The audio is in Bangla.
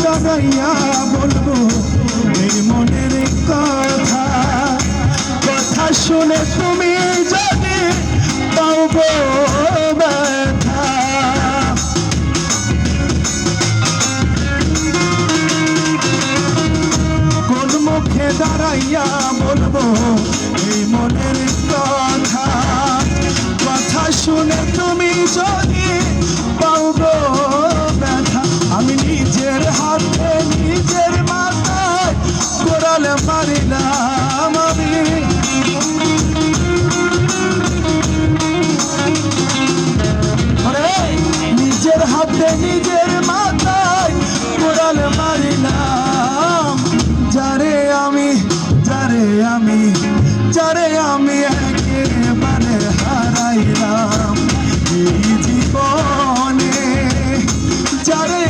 দাঁড়াইয়া বলবো এই মনের কথা, কথা শুনে তুমি যদি পাও গো ব্যথা। কোন মুখে দাঁড়াইয়া বলবো এই মনের কথা, কথা শুনে তুমি যদি পাও গো ব্যথা। আমি নিজের হাতে নিজের মাথায় কোড়াল মারিলাম, আমি নিজের হাতে নিজের মাথায় কোড়াল মারিলাম। যারে আমি যারে আমি যারে আমি একেবারে হারাইলাম এই জীবনে, যারে